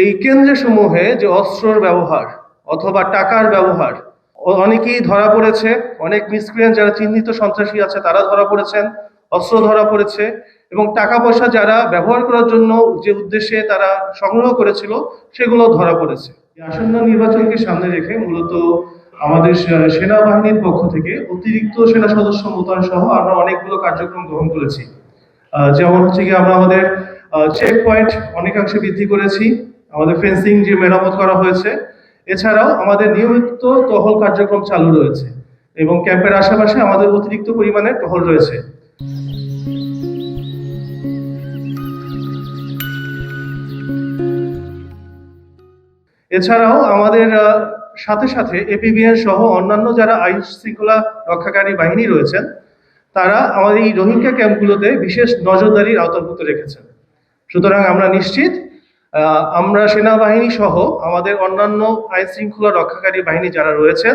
এই কেন্দ্রসমূহে যে অস্ত্রের ব্যবহার অথবা টাকার ব্যবহার অনেকেই ধরা পড়েছে। অনেক মিসক্রিয়েন্ট যারা চিহ্নিত সন্ত্রাসী আছে তারা ধরা পড়েছেন, অস্ত্র ধরা পড়েছে এবং টাকা পয়সা যারা ব্যবহার করার জন্য যে উদ্দেশ্যে তারা সংগ্রহ করেছিল সেগুলো ধরা পড়েছে। আসন্ন নির্বাচনকে সামনে রেখে মূলত আমাদের সেনাবাহিনীর পক্ষ থেকে অতিরিক্ত সেনা সদস্য মোতায়েন সহ আমরা অনেকগুলো কার্যক্রম গ্রহণ করেছি। যেমন হচ্ছে কি আমরা আমাদের চেক পয়েন্ট অনেকাংশে বৃদ্ধি করেছি, আমাদের ফেন্সিং যে মেরামত করা হয়েছে, এছাড়াও আমাদের নিয়মিত টহল কার্যক্রম চালু রয়েছে এবং ক্যাম্পের আশেপাশে আমাদের অতিরিক্ত পরিমাণে টহল রয়েছে। এছাড়াও আমাদের সাথে সাথে এপিবিএন সহ অন্যান্য যারা আইন শৃঙ্খলা রক্ষাকারী বাহিনী রয়েছেন তারা আমাদের এই রোহিঙ্গা ক্যাম্পগুলোতে বিশেষ নজরদারির আওতাভুক্ত রেখেছেন। সুতরাং আমরা নিশ্চিত আমরা সেনাবাহিনী সহ আমাদের অন্যান্য আইন শৃঙ্খলা রক্ষাকারী বাহিনী যারা রয়েছেন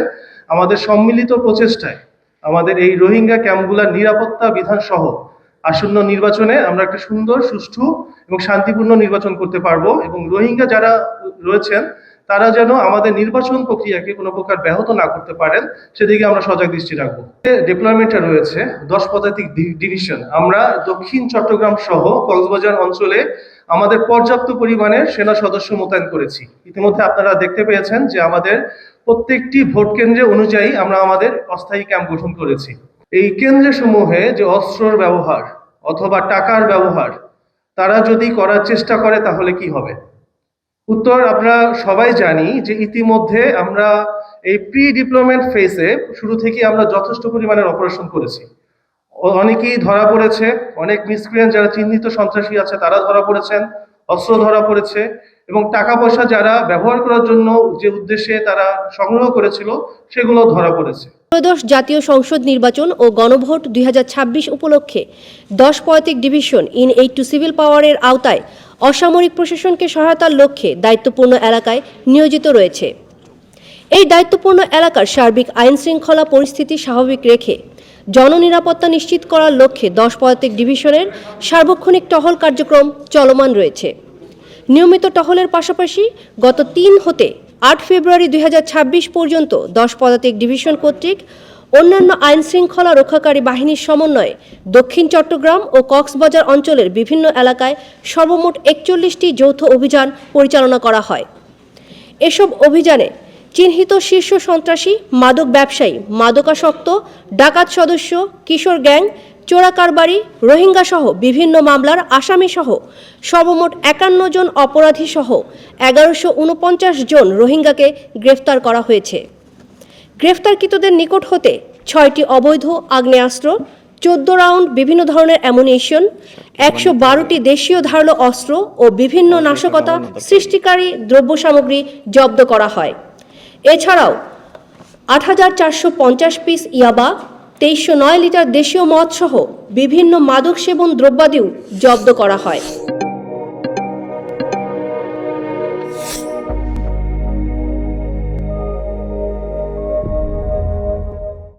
আমাদের সম্মিলিত প্রচেষ্টায় আমাদের এই রোহিঙ্গা ক্যাম্পগুলোর নিরাপত্তা বিধান সহ আসন্ন নির্বাচনে আমরা একটা সুন্দর, সুষ্ঠু এবং শান্তিপূর্ণ নির্বাচন করতে পারবো এবং রোহিঙ্গা যারা রয়েছেন তারা যেন আমাদের নির্বাচন প্রক্রিয়াকে কোনো প্রকার ব্যাহত না করতে পারেন সেদিকে আমরা সজাগ দৃষ্টি রাখবো। ডিপ্লয়মেন্টে রয়েছে 10 পদাতিক ডিভিশন। আমরা দক্ষিণ চট্টগ্রাম সহ কক্সবাজার অঞ্চলে আমাদের পর্যাপ্ত পরিমাণে সেনা সদস্য মোতায়েন করেছি। ইতিমধ্যে আপনারা দেখতে পেয়েছেন যে আমাদের প্রত্যেকটি ভোট কেন্দ্রে অনুযায়ী আমরা আমাদের অস্থায়ী ক্যাম্প গঠন করেছি। এই কেন্দ্রসমূহে যে অস্ত্রের ব্যবহার অথবা টাকার ব্যবহার তারা যদি করার চেষ্টা করে তাহলে কি হবে? উত্তর আমরা সবাই জানি যে ইতিমধ্যে আমরা এই প্রি ডিপ্লয়মেন্ট ফেজে শুরু থেকে আমরা যথেষ্ট পরিমাণের অপারেশন করেছি। অনেকেই ধরা পড়েছে, অনেক মিসক্রিয়েন্ট যারা চিহ্নিত সন্ত্রাসী আছে তারা ধরা পড়েছেন, অস্ত্র ধরা পড়েছে এবং টাকা পয়সা যারা ব্যবহার করার জন্য যে উদ্দেশ্যে তারা সংগ্রহ করেছিল সেগুলো ধরা পড়েছে। ত্রয়োদশ জাতীয় সংসদ নির্বাচন ও গণভোট 2026 উপলক্ষে 10 পদাতিক division in aid two civil পাওয়ারের আওতায় অসামরিক প্রশাসনকে সহায়তার লক্ষ্যে দায়িত্বপূর্ণ এলাকায় নিয়োজিত রয়েছে। এই দায়িত্বপূর্ণ এলাকার সার্বিক আইন শৃঙ্খলা পরিস্থিতি স্বাভাবিক রেখে জননিরাপত্তা নিশ্চিত করার লক্ষ্যে 10 পদাতিক ডিভিশনের সার্বক্ষণিক টহল কার্যক্রম চলমান রয়েছে। নিয়মিত টহলের পাশাপাশি গত 3 হতে 8 ফেব্রুয়ারি 2026 পর্যন্ত 10 পদাতিক ডিভিশন কর্তৃক অন্যান্য আইন শৃঙ্খলা রক্ষাকারী বাহিনীর সমন্বয়ে দক্ষিণ চট্টগ্রাম ও কক্সবাজার অঞ্চলের বিভিন্ন এলাকায় সর্বমোট 41টি যৌথ অভিযান পরিচালনা করা হয়। এসব অভিযানে চিহ্নিত শীর্ষ সন্ত্রাসী, মাদক ব্যবসায়ী, মাদকাসক্ত, ডাকাত সদস্য, কিশোর গ্যাং, চোরা কারবারি, রোহিঙ্গা সহ বিভিন্ন মামলার আসামি সহ সর্বমোট 51 জন অপরাধী সহ 1149 জন রোহিঙ্গাকে গ্রেফতার করা হয়েছে। গ্রেফতারকৃতদের নিকট হতে 6টি অবৈধ আগ্নেয়াস্ত্র, 14 রাউন্ড বিভিন্ন ধরনের অ্যামুনিশন, 112টি দেশীয় ধারালো অস্ত্র ও বিভিন্ন নাশকতা সৃষ্টিকারী দ্রব্য সামগ্রী জব্দ করা হয়। এছাড়াও 8450 পিস ইয়াবা, 2309 লিটার দেশীয় মদ সহ বিভিন্ন মাদক সেবন দ্রব্যাদিও জব্দ করা হয়।